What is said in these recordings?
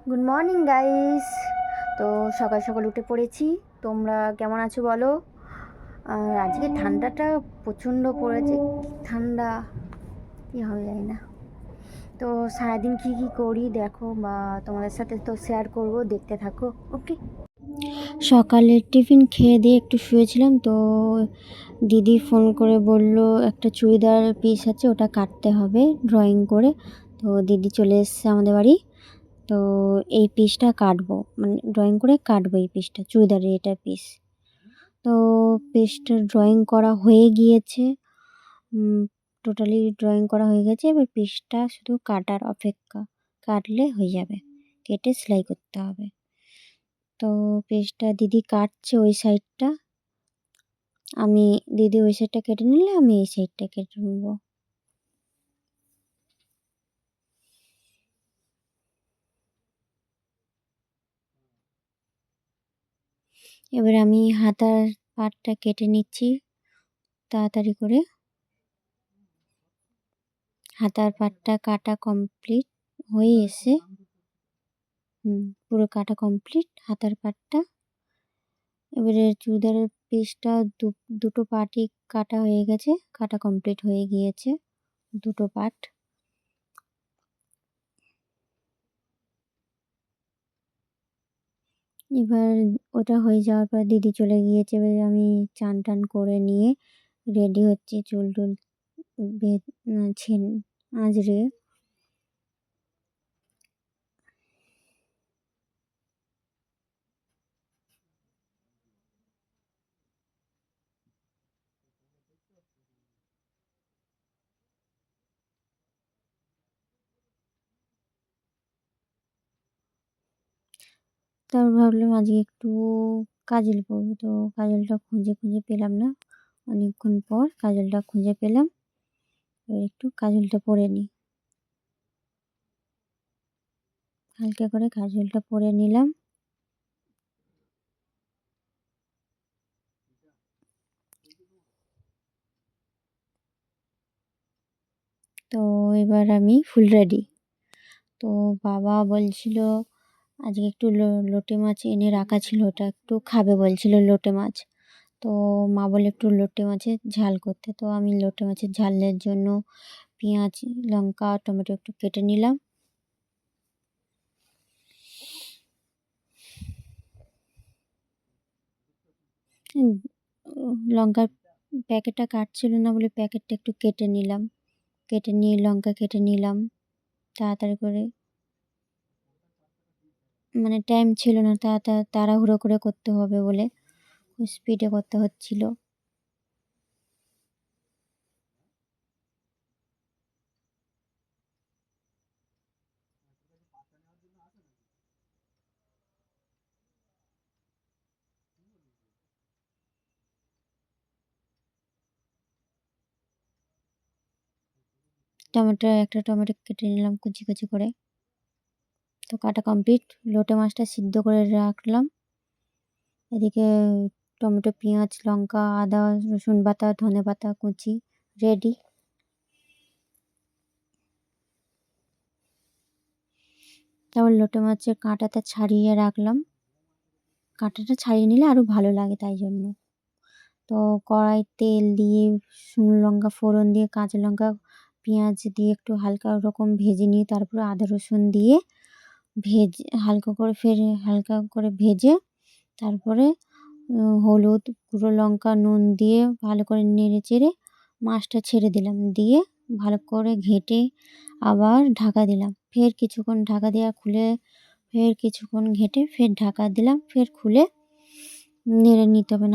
Good morning guys. তো সকাল সকাল উঠে পড়েছি। তোমরা কেমন আছো বলো? আর আজকে ঠান্ডাটা প্রচণ্ড পড়েছে। ঠান্ডা কী হবে জানি না। তো সারাদিন কী কী করি দেখো, বা তোমাদের সাথে তো শেয়ার করব, দেখতে থাকো। ওকে। সকালে টিফিন খেয়ে দিয়ে একটু শুয়েছিলাম, তো দিদি ফোন করে বলল একটা চুড়িদার পিস আছে, ওটা কাটতে হবে ড্রয়িং করে। তো দিদি চলে এসেছে আমাদের বাড়ি। তো এই পিসটা কাটবো, মানে ড্রয়িং করে কাটবো এই পিসটা, চুড়িদারের এটা পিস। তো পিসটা ড্রয়িং করা হয়ে গিয়েছে, টোটালি ড্রয়িং করা হয়ে গেছে। এবার পিসটা শুধু কাটার অপেক্ষা, কাটলে হয়ে যাবে, কেটে সেলাই করতে হবে। তো পিসটা দিদি কাটছে ওই সাইডটা, আমি দিদি ওই সাইডটা কেটে নিলে আমি এই সাইডটা কেটে নেবো। এবার আমি হাতার পাটটা কেটে নিচ্ছি তাড়াতাড়ি করে। হাতার পাটটা কাটা কমপ্লিট হয়ে এসে, পুরো কাটা কমপ্লিট হাতার পাটটা। এবারে চুড়িদারের পিসটা দুটো পার্টই কাটা হয়ে গেছে, কাটা কমপ্লিট হয়ে গিয়েছে দুটো পার্ট। এবার ওটা হয়ে যাওয়ার পর দিদি চলে গিয়েছে। এবার আমি চান টান করে নিয়ে রেডি হচ্ছি, চুল টুল আঁচড়ে। তারপর ভাবলাম আজকে একটু কাজল পরবো, তো কাজলটা খুঁজে খুঁজে পেলাম না। অনেকক্ষণ পর কাজলটা খুঁজে পেলাম, এবার একটু কাজলটা পরে নিই। হালকা করে কাজলটা পরে নিলাম। তো এবার আমি ফুল রেডি। তো বাবা বলছিল আজকে একটু লোটে মাছ এনে রাখা ছিল, ওটা একটু খাবে বলছিল লোটে মাছ। তো মা বলে একটু লোটে মাছের ঝাল করতে। তো আমি লোটে মাছের ঝালের জন্য পেঁয়াজ, লঙ্কা, টমেটো একটু কেটে নিলাম। লঙ্কার প্যাকেটটা কাটছিল না বলে প্যাকেটটা একটু কেটে নিলাম, কেটে নিয়ে লঙ্কা কেটে নিলাম তাড়াতাড়ি করে। মানে টাইম ছিল না, তাড়াহুড়ো করে করতে হবে বলে স্পিডে করতে হচ্ছিল। একটা টমেটো কেটে নিলাম কুচি কুচি করে। তো কাটা কমপ্লিট। লোটে মাছটা সিদ্ধ করে রাখলাম। এদিকে টমেটো, পেঁয়াজ, লঙ্কা, আদা, রসুন বাটা, ধনে পাতা কুচি রেডি। তারপর লোটে মাছের কাঁটাটা ছাড়িয়ে রাখলাম, কাঁটাটা ছাড়িয়ে নিলে আরও ভালো লাগে তাই জন্য। তো কড়াই তেল দিয়ে শুকনো লঙ্কা ফোড়ন দিয়ে, কাঁচা লঙ্কা পেঁয়াজ দিয়ে একটু হালকা রকম ভেজে নিয়ে তারপরে আদা রসুন দিয়ে হালকা করে ভেজে তারপরে হলুদ, গুঁড়ো লঙ্কা, নুন দিয়ে ভালো করে নেড়ে চেড়ে মাছটা ছেড়ে দিলাম, দিয়ে ভালো করে ঘেঁটে আবার ঢাকা দিলাম। ফের কিছুক্ষণ ঢাকা দেওয়া খুলে ফের কিছুক্ষণ ঘেঁটে ফের ঢাকা দিলাম, ফের খুলে নেড়ে নিতে হবে।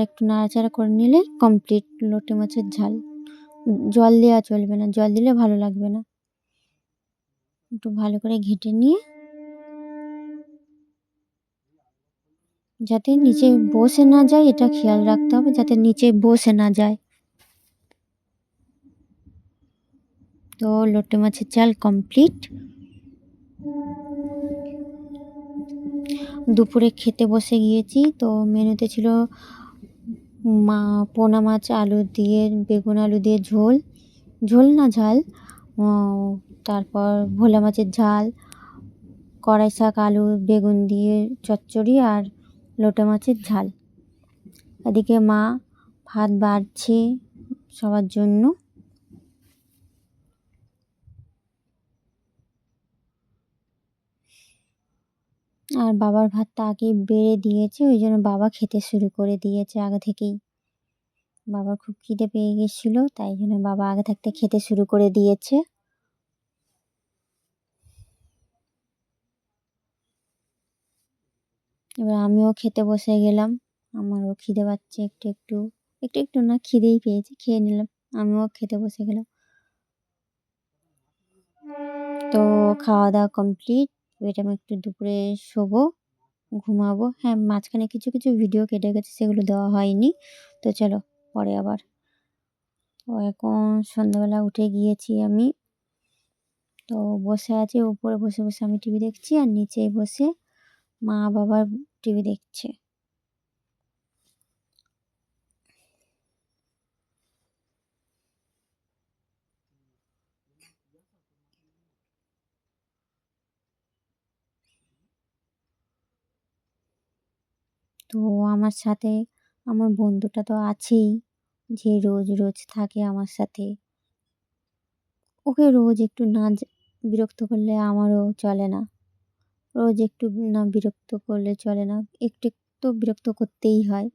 একটু নাড়াচাড়া করে নিলে কমপ্লিট লোটে মাছের ঝাল। জল দেওয়া চলবে না, জল দিলে ভালো লাগবে না। একটু ভালো করে ঘেঁটে নিয়ে যাতে নিচে বসে না যায়, এটা খেয়াল রাখতে হবে যাতে নিচে বসে না যায়। তো লোটে মাছের ঝাল কমপ্লিট। দুপুরে খেতে বসে গিয়েছি। তো মেনুতে ছিল পোনা মাছ আলু দিয়ে, বেগুন আলু দিয়ে ঝোল, ঝোল না ঝাল, তারপর ভোলা মাছের ঝাল, কড়াই শাক আলু বেগুন দিয়ে চচ্চড়ি আর লোটে মাছের ঝাল। এদিকে মা ভাত বাড়ছে সবার জন্য। আর বাবার ভাতটা আগেই বেড়ে দিয়েছে, ওই জন্য বাবা খেতে শুরু করে দিয়েছে আগে থেকেই। বাবার খুব খিদে পেয়ে গেছিলো, তাই জন্য বাবা আগে থাকতে খেতে শুরু করে দিয়েছে। এবার আমিও খেতে বসে গেলাম। আমারও খিদে পাচ্ছে একটু একটু, একটু একটু না, খিদেই পেয়েছে, খেয়ে নিলাম। আমিও খেতে বসে গেলাম। তো খাওয়া দাওয়া কমপ্লিট। এবার আমি একটু দুপুরে শোবো, ঘুমাবো। হ্যাঁ, মাঝখানে কিছু কিছু ভিডিও কেটে গেছে, সেগুলো দেওয়া হয়নি। তো চলো পরে আবার। তো এখন সন্ধ্যাবেলা উঠে গিয়েছি আমি। তো বসে আছি উপরে, বসে বসে আমি টিভি দেখছি, আর নিচে বসে মা বাবার টিভি দেখছে। তো আমার সাথে আমার বন্ধুটা তো আছেই, যে রোজ রোজ থাকে আমার সাথে। ওকে রোজ একটু না বিরক্ত করলে আমারও চলে না। রোজ একটু না বিরক্ত করলে চলে না, একটু একটু বিরক্ত করতেই হয়।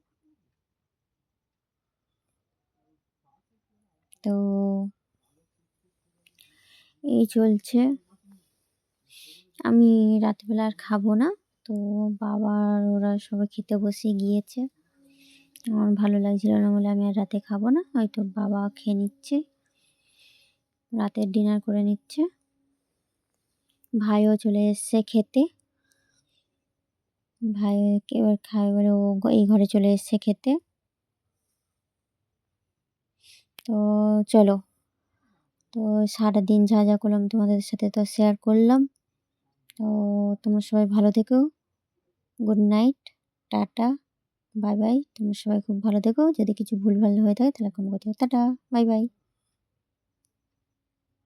তো এই চলছে। আমি রাত্রিবেলা আর খাবো না। তো বাবার ওরা সবাই খেতে বসে গিয়েছে। আমার ভালো লাগছিল না বলে আমি আর রাতে খাবো না। হয়তো বাবা খেয়ে নিচ্ছে, রাতের ডিনার করে নিচ্ছে। ভাইও চলে এসছে খেতে। ভাই এবার খায়, এবারে ও এই ঘরে চলে এসছে খেতে। তো চলো, তো সারাদিন যা যা করলাম তোমাদের সাথে তো শেয়ার করলাম। তো তোমরা সবাই ভালো থেকো। Good night, tata, bye bye. তোমরা সবাই খুব ভালো থেকো। যদি কিছু ভুলভাল হয়ে থাকে তাহলে ক্ষমা করতে হবে। Tata, bye bye.